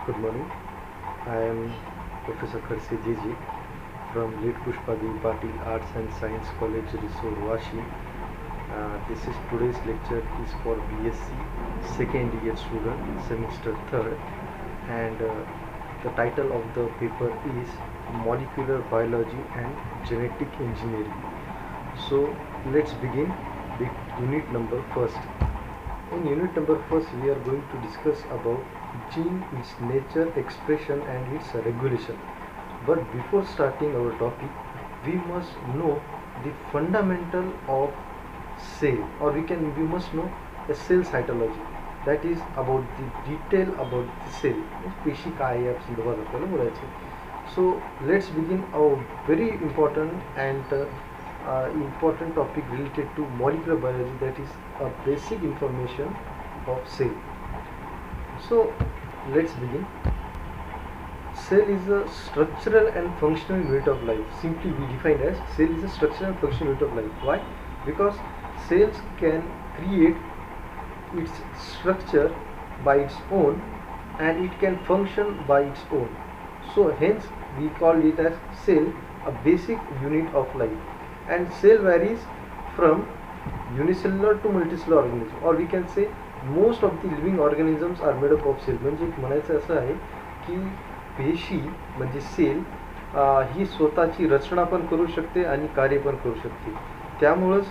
Good morning. I am Professor Kharse JJ from Late Pushpadevi Patil Arts and Science College, Risod, Vashi. This is today's lecture is for BSc second year student, semester third, and the title of the paper is Molecular Biology and Genetic Engineering. So let's begin with unit number first. In unit number first, we are going to discuss about gene, its nature, expression, and its regulation. But before starting our topic, we must know the fundamental of cell, or we must know a cell cytology. That is about the detail about the cell. पेशी काय आहे या संदर्भात आपल्याला बोलायचे. So let's begin our very important and important topic related to molecular biology, that is a basic information of cell. So let's begin. Cell is a structural and functional unit of life. Simply we define as cell is a structural and functional unit of life. Why? Because cells can create its structure by its own and it can function by its own. So hence we call it as cell, a basic unit of life. And cell varies from unicellular to multicellular organism, or we can say most of the living organisms are made up of cell. म्हणजे म्हणायचं असं आहे की पेशी म्हणजे cell ही स्वतःची रचना पण करू शकते आणि कार्य पण करू शकते. त्यामुळेच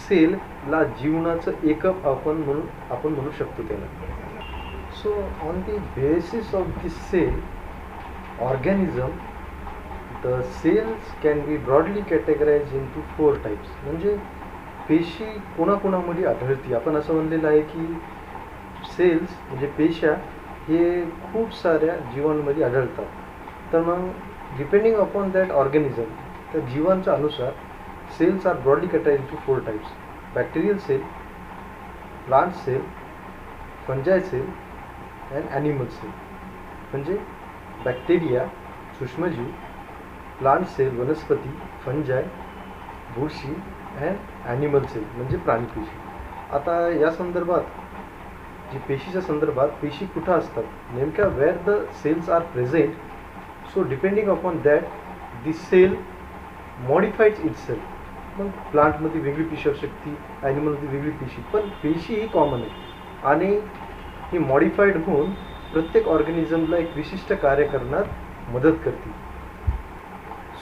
सेलला जीवनाचं एकक आपण म्हणू शकतो त्याला. So on the basis of the cell organism, the cells can be broadly categorized into 4 types. म्हणजे पेशी कोणाकोणामध्ये आढळते. आपण असं म्हणलेलं आहे की सेल्स म्हणजे पेशा हे खूप साऱ्या जीवांमध्ये आढळतात. तर मग डिपेंडिंग अपॉन दॅट ऑर्गॅनिझम, त्या जीवांच्या अनुसार cells are broadly categorized into 4 types: bacterial cell, plant cell, fungi cell and animal cell. म्हणजे बॅक्टेरिया सूक्ष्मजीव, प्लांट सेल वनस्पती, फंजाय बुरशी अँड ॲनिमल सेल म्हणजे प्राणीपेशी. आता या संदर्भात जी पेशीच्या संदर्भात पेशी कुठं असतात नेमक्या, where the cells are present. So depending upon that the cell modified itself. मग प्लांटमध्ये वेगळी पेशी असू शकते, ॲनिमलमध्ये वेगळी पेशी, पण पेशी ही कॉमन आहे आणि ही मॉडिफाईड होऊन प्रत्येक ऑर्गॅनिझमला एक विशिष्ट कार्य करण्यात मदत करते.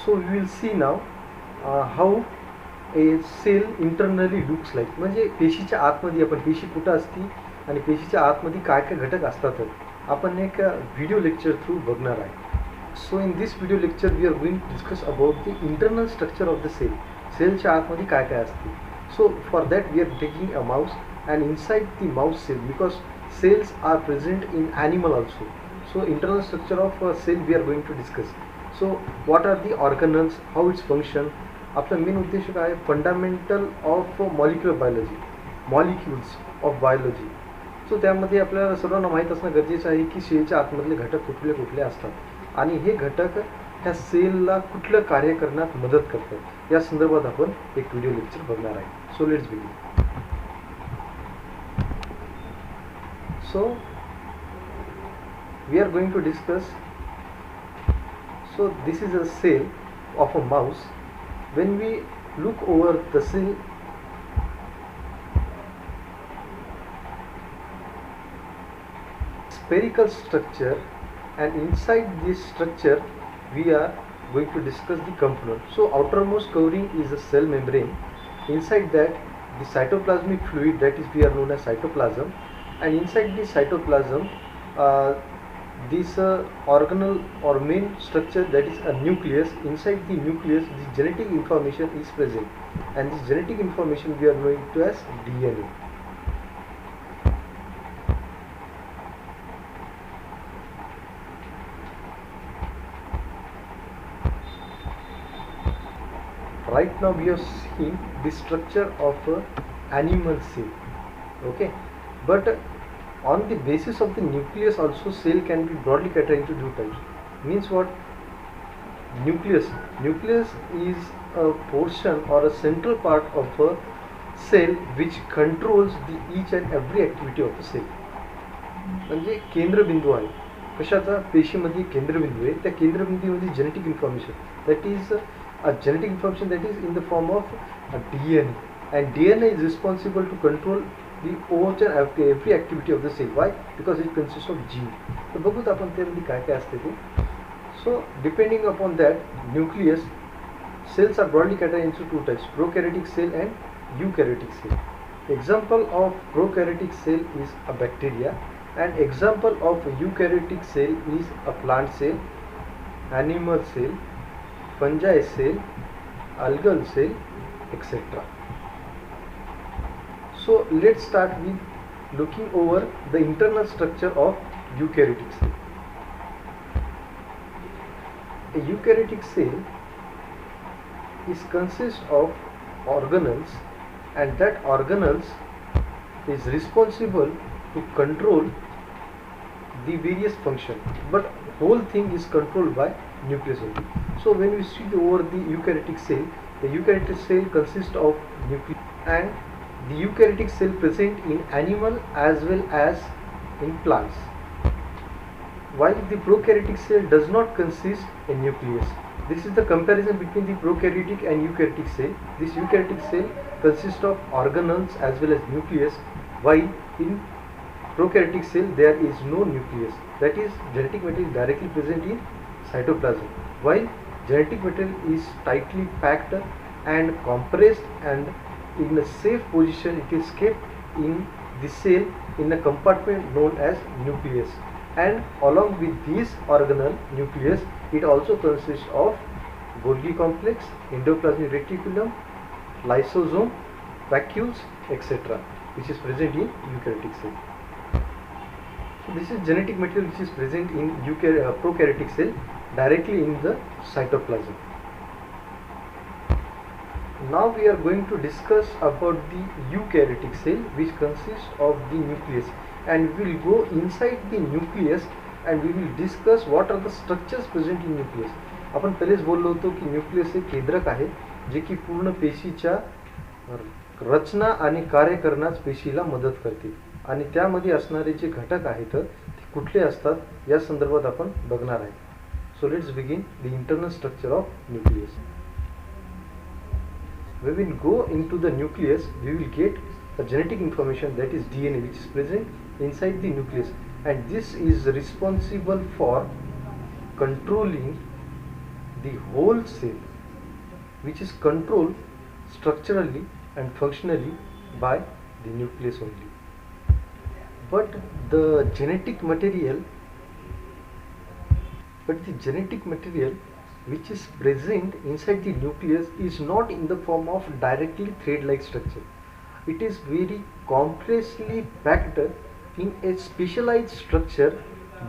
So we will see now how a cell internally looks like. म्हणजे पेशीच्या आतमध्ये आपण पेशी कुठं असती आणि पेशीच्या आतमध्ये काय काय घटक असतात आपण एक व्हिडिओ लेक्चर थ्रू बघणार आहे. So in this video lecture we are going to discuss about the internal structure of the cell. सेलच्या आतमध्ये काय काय असते. So for that we are taking a mouse and inside the mouse cell, because cells are present in animal also. So internal structure of cell we are going to discuss. So what are the organelles, how its function. आपला main उद्देश काय आहे, fundamental of molecular biology, molecules of biology. So त्यामध्ये आपल्याला सर्वांना माहीत असणं गरजेचं आहे की सेलच्या आतमधले घटक कुठले कुठले असतात आणि हे घटक ह्या सेलला कुठलं कार्य करण्यात मदत करतात. या संदर्भात आपण एक व्हिडिओ लेक्चर बघणार आहे. So let's begin. So we are going to discuss. So this is a cell of a mouse. When we look over the cell, spherical structure, and inside this structure we are going to discuss the component. So outermost covering is a cell membrane. Inside that the cytoplasmic fluid, that is we are known as cytoplasm, and inside the cytoplasm this organelle or main structure, that is a nucleus. Inside the nucleus the genetic information is present, and this genetic information we are knowing to as DNA. Right now we are seeing the structure of animal cell. Okay, but on the basis of the nucleus also cell can be broadly categorized into 2 types. Means what? Nucleus is a portion or a central part of a cell which controls the each and every activity of the cell. म्हणजे केंद्रबिंदू आहे. कशाचा, पेशीमध्ये केंद्रबिंदू आहे, त्या केंद्रबिंदूमध्ये genetic information that is a genetic information that is in the form of DNA, and DNA is responsible to control the overall every activity of the cell. Why? Because it consists of gene. तर बघूत आपण त्यामध्ये काय काय असते ते. So depending upon that, nucleus cells are broadly categorized into two types: prokaryotic cell and eukaryotic cell. Example of prokaryotic cell is a bacteria, and example of eukaryotic cell is a plant cell, animal cell, fungi cell, algal cell, etc. So let's start with looking over the internal structure of eukaryotic cell. A eukaryotic cell is consist of organelles, and that organelles is responsible to control the various function, but whole thing is controlled by nucleus only. So when we see over the eukaryotic cell, the eukaryotic cell consists of nucleus, and the eukaryotic cell present in animal as well as in plants, while the prokaryotic cell does not consist in nucleus. This is the comparison between the prokaryotic and eukaryotic cell. This eukaryotic cell consists of organelles as well as nucleus, while in prokaryotic cell there is no nucleus, that is genetic material directly present in cytoplasm, while genetic material is tightly packed and compressed, and in a safe position it is kept in the cell in a compartment known as nucleus. And along with this organelle nucleus, it also consists of Golgi complex, endoplasmic reticulum, lysosome, vacuoles, etc., which is present in eukaryotic cell. So this is genetic material which is present in prokaryotic cell directly in the cytoplasm. Now we are going to discuss about the eukaryotic cell, which consists of the nucleus, and we will go inside the nucleus and we will discuss what are the structures present in nucleus. आपण पहिलेच बोललो होतो की nucleus हे केंद्रक आहे जे की पूर्ण पेशीच्या रचना आणि कार्य करण्यास पेशीला मदत करते, आणि त्यामध्ये असणारे जे घटक आहेत ते कुठले असतात या संदर्भात आपण बघणार आहे. So let's begin the internal structure of nucleus. When we go into the nucleus, we will get a genetic information, that is DNA, which is present inside the nucleus, and this is responsible for controlling the whole cell, which is controlled structurally and functionally by the nucleus only. But the genetic material which is present inside the nucleus is not in the form of directly thread-like structure. It is very compressively packed in a specialized structure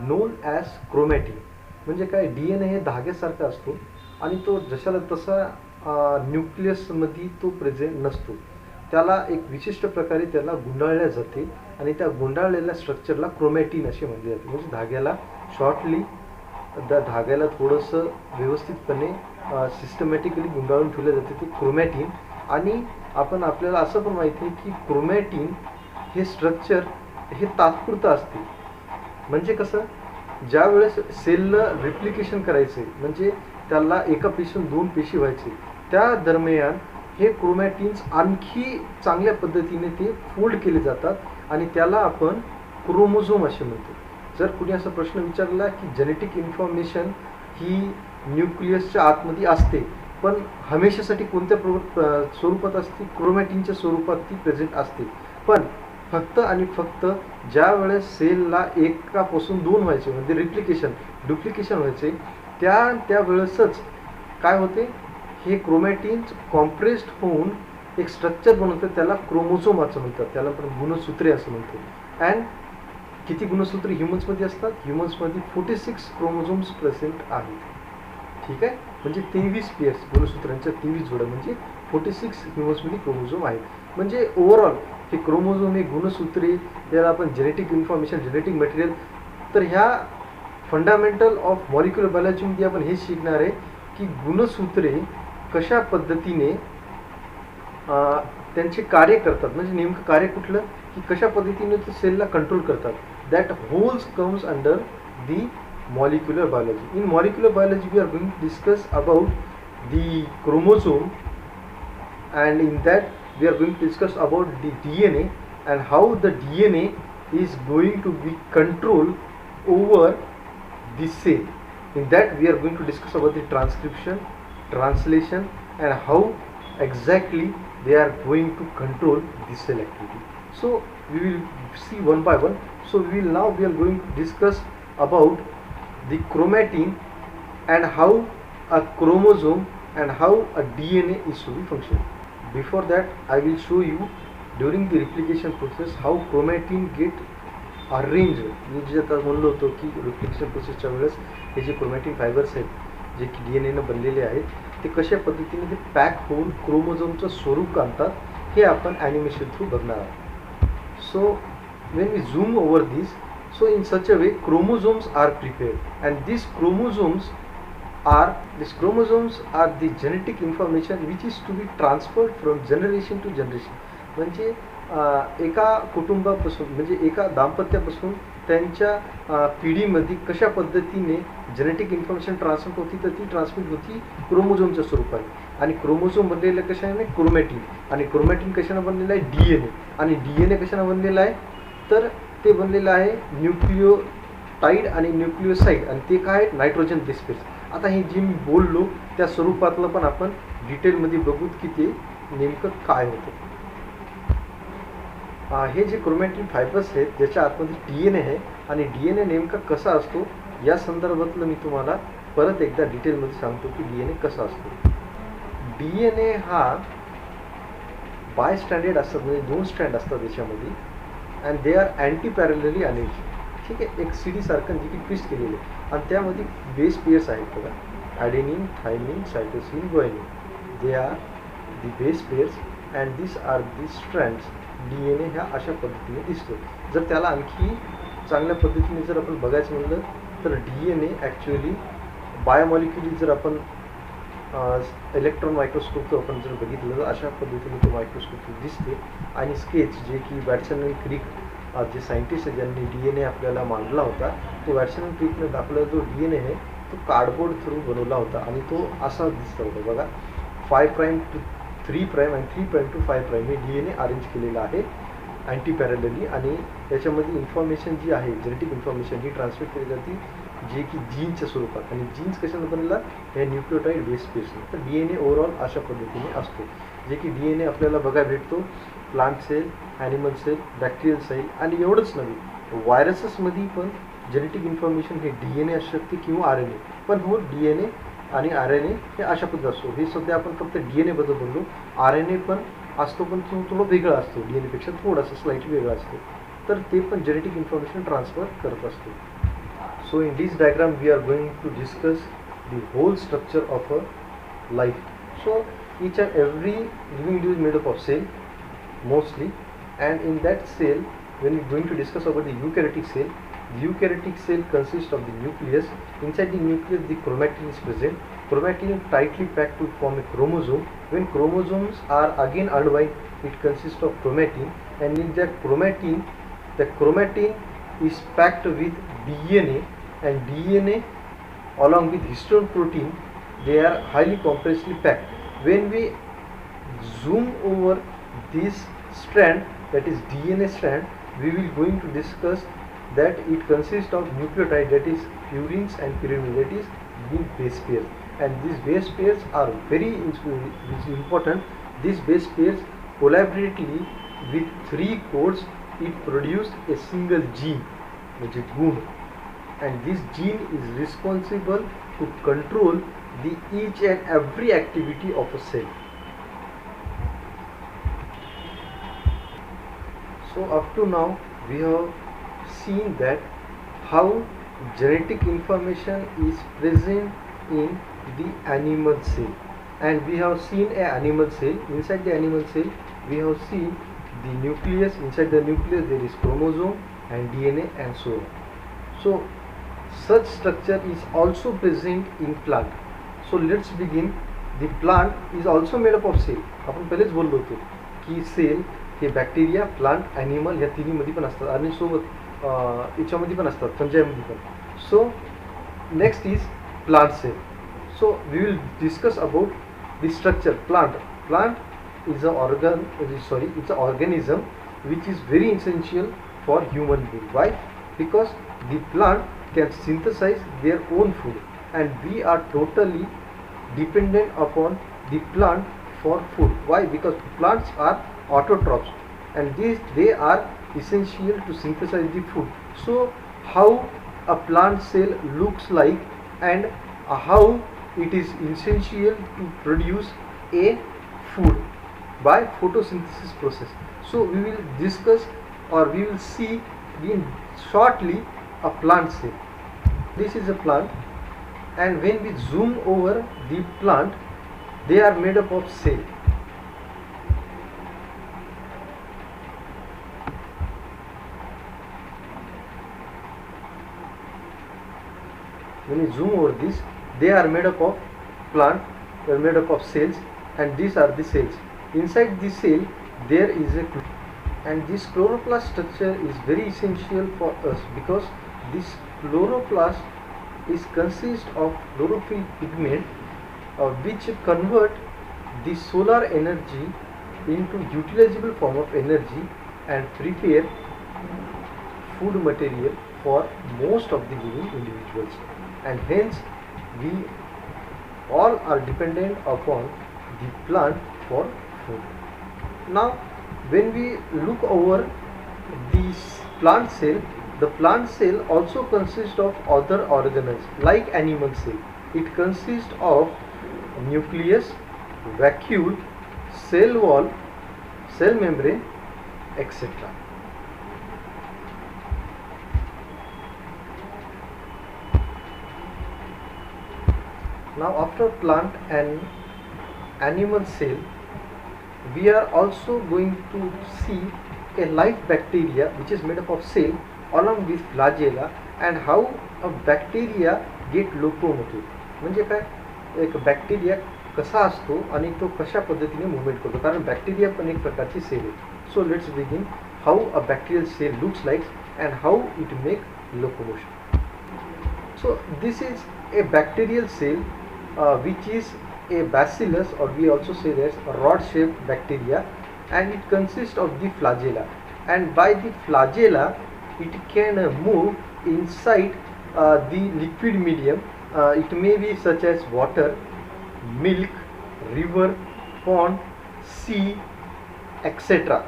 known as chromatin. म्हणजे काय, DNA हे धाग्यासारखा असतो आणि तो जशाला तसा न्यूक्लियसमध्ये तो present नसतो. त्याला एक विशिष्ट प्रकारे त्याला गुंडाळल्या जाते आणि त्या गुंडाळलेल्या स्ट्रक्चरला क्रोमॅटिन असे म्हणले जाते. म्हणजे धाग्याला शॉर्टली त्या धाग्याला थोडंसं व्यवस्थितपणे सिस्टमॅटिकली गुंडाळून ठेवलं जाते ते क्रोमॅटिन. आणि आपल्याला असं पण माहिती आहे की क्रोमॅटिन हे स्ट्रक्चर हे तात्पुरतं असते. म्हणजे कसं, ज्या वेळेस सेलनं रिप्लिकेशन करायचे, म्हणजे त्याला एका पेशीतून 2 पेशी व्हायचे, त्या दरम्यान हे क्रोमॅटिन्स आणखी चांगल्या पद्धतीने ते फोल्ड केले जातात आणि त्याला आपण क्रोमोझोम असे म्हणतो. जर कुणी असा प्रश्न विचारला की जेनेटिक इन्फॉर्मेशन ही न्यूक्लियसच्या आतमध्ये असते, पण हमेशासाठी कोणत्या स्वरूपात असते, क्रोमॅटिनच्या स्वरूपात ती प्रेझेंट असते. पण फक्त आणि फक्त ज्या वेळेस सेलला एकापासून 2 व्हायचे, म्हणजे डुप्लिकेशन व्हायचे, त्या वेळेसच काय होते, हे क्रोमॅटिन्स कॉम्प्रेस्ड होऊन एक स्ट्रक्चर बनवतात, त्याला क्रोमोझोम असं म्हणतात, त्याला आपण गुणसूत्रे असं म्हणतो. अँड किती गुणसूत्रे ह्युमन्समध्ये असतात, ह्युमन्समध्ये 46 क्रोमोझोम्स प्रेझेंट आहेत. ठीक आहे, म्हणजे 23 पेअर्स गुणसूत्रांच्या 23 जोड्या, म्हणजे 46 ह्युमन्समध्ये क्रोमोझोम आहेत. म्हणजे ओव्हरऑल हे क्रोमोझोम, हे गुणसूत्रे, याला आपण जेनेटिक इन्फॉर्मेशन, जेनेटिक मटेरियल. तर ह्या फंडामेंटल ऑफ मॉलिक्युलर बायोलॉजीमध्ये आपण हे शिकणार आहे की गुणसूत्रे कशा पद्धतीने त्यांचे कार्य करतात, म्हणजे नेमकं कार्य कुठलं, की कशा पद्धतीने ते सेलला कंट्रोल करतात. That holes comes under the molecular biology. In molecular biology, we are going to discuss about the chromosome, and in that we are going to discuss about the DNA and how the DNA is going to be controlled over the cell. In that we are going to discuss about the transcription, translation, and how exactly they are going to control the cell activity. So we will see one by one. So we are going to discuss about the chromatin and how a chromosome and how a DNA is to be functioning. Before that, I will show you during the replication process how chromatin get arrange. मी जे आता म्हणलो होतो की reflection प्रोसेसच्या वेळेस हे जे chromatin fibres आहेत जे की D N एनं बनलेले आहेत ते कशा पद्धतीने ते पॅक होऊन क्रोमोझोमचं स्वरूप आणतात हे आपण ॲनिमेशन थ्रू बघणार आहोत. सो वेन वी झूम over this, so in such a way chromosomes are prepared, and these chromosomes are the genetic information which is to be transferred from generation to generation. म्हणजे एका कुटुंबापासून म्हणजे एका दाम्पत्यापासून त्यांच्या पिढीमध्ये कशा पद्धतीने जेनेटिक इन्फॉर्मेशन ट्रान्समिट होती, तर ती ट्रान्समिट होती क्रोमोझोमच्या स्वरूपाने. आणि क्रोमोझोम बनलेलं कशाने? क्रोमॅटिन. आणि क्रोमॅटिन कशाने बनलेलं आहे? D N A. आणि डी एन ए कशाने बनलेलं आहे? तर ते बनलेलं आहे न्यूक्लियोटाइड आणि न्यूक्लियोसाइड, आणि ते काय आहेत? Nitrogen base pairs. आता हे जे मी बोललो त्या स्वरूपातलं पण आपण डिटेलमध्ये बघू की ते नेमकं काय होतं. हे जे क्रोमॅटिन फायबर्स आहेत ज्याच्या आतमध्ये डी एन ए आहे, आणि डी एन ए नेमका कसा असतो या संदर्भातलं मी तुम्हाला परत एकदा डिटेलमध्ये सांगतो की डी एन ए कसा असतो. डी एन ए हा बाय स्टँडर्ड असतात, म्हणजे 2 स्ट्रँड असतात त्याच्यामध्ये, and they are anti parallelly arrange. ठीक आहे, एक सीडी सारखं जे की ट्विस्ट केलेले, आणि त्यामध्ये बेस पेअर्स आहेत बघा, adenine, thymine, cytosine, guanine. They are the base pairs and this are the strands. D N A ह्या अशा पद्धतीने दिसतो. जर त्याला आणखी चांगल्या पद्धतीने जर आपण बघायचं म्हणलं तर डी एन ए ॲक्च्युअली बायोमॉलिक्युली जर आपण इलेक्ट्रॉन मायक्रोस्कोप आपण जर बघितलं तर अशा पद्धतीने तो मायक्रोस्कोप दिसते. आणि स्केच जे की वॅटसन अँड क्रिक जे सायंटिस्ट आहे ज्यांनी डी एन ए आपल्याला मांडला होता, तो वॅटसन अँड क्रिकने दाखवला जो डी एन ए आहे तो कार्डबोर्ड थ्रू बनवला होता, आणि तो असा दिसत होता बघा. 5 प्राईम टू 3 प्राईम आणि 3 प्राईम टू 5 प्राईम हे डी एन ए अरेंज केलेलं आहे अँटी पॅरलली. आणि त्याच्यामध्ये इन्फॉर्मेशन जी आहे जेनेटिक इन्फॉर्मेशन ही ट्रान्समिट केली जाते जे की जीनच्या स्वरूपात. आणि जीन्स कशाने बनलेला? हे न्यूक्लियोटाइड बेस पेअर्सने. तर डी एन ए ओव्हरऑल अशा पद्धतीने असतो, जे की डी एन ए आपल्याला बघायला भेटतो plant cell, animal cell, bacterial cell. आणि एवढंच नव्हे, व्हायरसेसमध्ये पण जेनेटिक इन्फॉर्मेशन हे डी एन ए असू शकते किंवा आर एन ए. पण हो, डी एन ए आणि आर एन ए हे अशा पद्धत असतो. हे सध्या आपण फक्त डी एन ए बद्दल बोललो. आर एन ए पण असतो, पण तो थोडं वेगळा असतो, डी एन एपेक्षा थोडासा स्लाइटली वेगळा असतो. तर ते पण जेनेटिक इन्फॉर्मेशन ट्रान्सफर करत असतो. So in this diagram we are going to discuss the whole structure of a life. So each and every living is made up of cell mostly, and in that cell when we are going to discuss about the eukaryotic cell, the eukaryotic cell consists of the nucleus. Inside the nucleus the chromatin is present. Chromatin is tightly packed to form a chromosome. When chromosomes are again unwound, it consists of chromatin, and in that chromatin, the chromatin is packed with DNA, and DNA along with histone protein, they are highly compressively packed. When we zoom over this strand, that is DNA strand, we will going to discuss that it consists of nucleotide, that is purines and pyrimidines, that is the base pairs. And these base pairs are very important. These base pairs collaboratively with 3 codes, it produce a single gene, which is GUN, and this gene is responsible to control the each and every activity of a cell. So up to now we have seen that how genetic information is present in the animal cell, and we have seen a animal cell. Inside the animal cell we have seen the nucleus. Inside the nucleus there is chromosome and DNA and so on. So such structure is also present in plant. So let's begin. The plant is also made up of cell. आपण पहिलेच बोललो होतो की cell हे bacteria, plant, animal या तिन्हीमध्ये पण असतात, आणि सोबत याच्यामध्ये पण असतात, फंजायमध्ये पण. So next is plant cell. So we will discuss about the structure. Plant is an it's an organism which is very essential for human being. Why? Because the plant can synthesize their own food, and we are totally dependent upon the plant for food. Why? Because plants are autotrophs, and they are essential to synthesize the food. So how a plant cell looks like, and how it is essential to produce a food by photosynthesis process. So we will discuss, or we will see in shortly, a plant cell. This is a plant, and when we zoom over the plant, they are made up of cell. When you zoom over this, they are made up of plant, they are made up of cells, and these are the cells. Inside the cell there is a and this chloroplast structure is very essential for us, because this chloroplast is consist of chlorophyll pigment, which convert the solar energy into utilizable form of energy and prepare food material for most of the living individuals, and hence we all are dependent upon the plant for food. Now when we look over this plant cell, the plant cell also consists of other organelles like animal cell. It consists of nucleus, vacuole, cell wall, cell membrane, etc. Now after plant and animal cell, we are also going to see a live bacteria which is made up of cell along with flagella, and how a bacteria get locomotive. म्हणजे काय, एक bacteria कसा असतो आणि तो कशा पद्धतीने movement करतो, कारण बॅक्टेरिया पण एक प्रकारची सेल आहे. So let's begin how a bacterial cell looks like and how it make locomotion. So this is a bacterial cell which is a bacillus, or we also say there's a rod shaped bacteria, and it consists of the flagella, and by the flagella it can move inside the liquid medium. It may be such as water, milk, river, pond, sea, etc.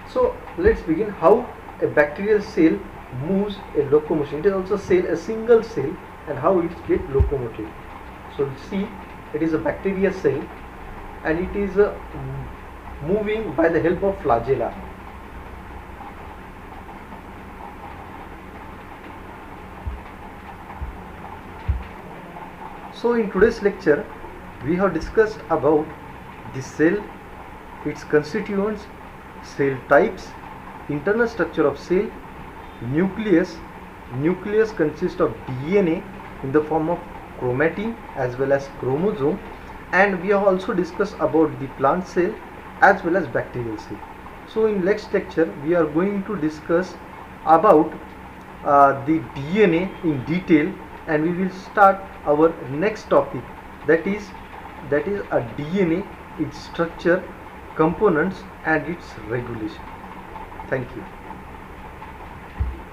So let's begin how a bacterial cell moves a locomotion. It is also a single cell, and how it get locomoted. So see, it is a bacteria cell, and it is moving by the help of flagella. So in today's lecture we have discussed about the cell, its constituents, cell types, internal structure of cell, nucleus. Nucleus consists of DNA in the form of chromatin as well as chromosome, and we have also discussed about the plant cell as well as bacterial cell. So in next lecture we are going to discuss about the DNA in detail, and we will start our next topic, that is a DNA, its structure, components and its regulation. Thank you.